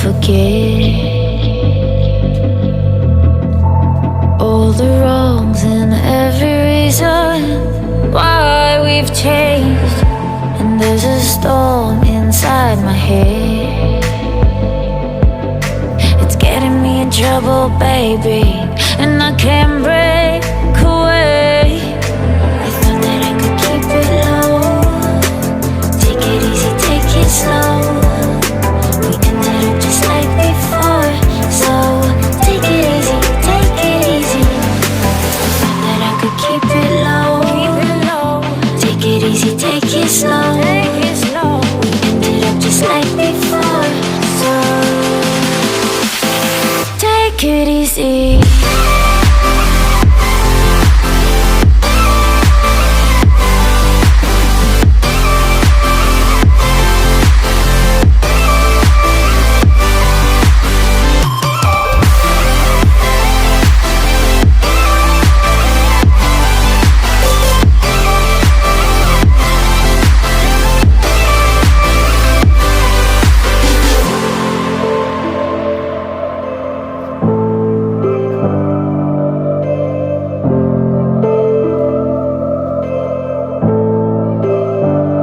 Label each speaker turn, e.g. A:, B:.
A: forget all the wrongs and every reason why we've changed. And there's a storm inside my head, it's getting me in trouble, baby, and I can't break away. I thought that I could keep it low, take it easy, take it slow. We ended up just like before, so take it easy, take it easy. I thought that I could keep it low, take it easy, take it slow. We ended up just like before, so take it easy.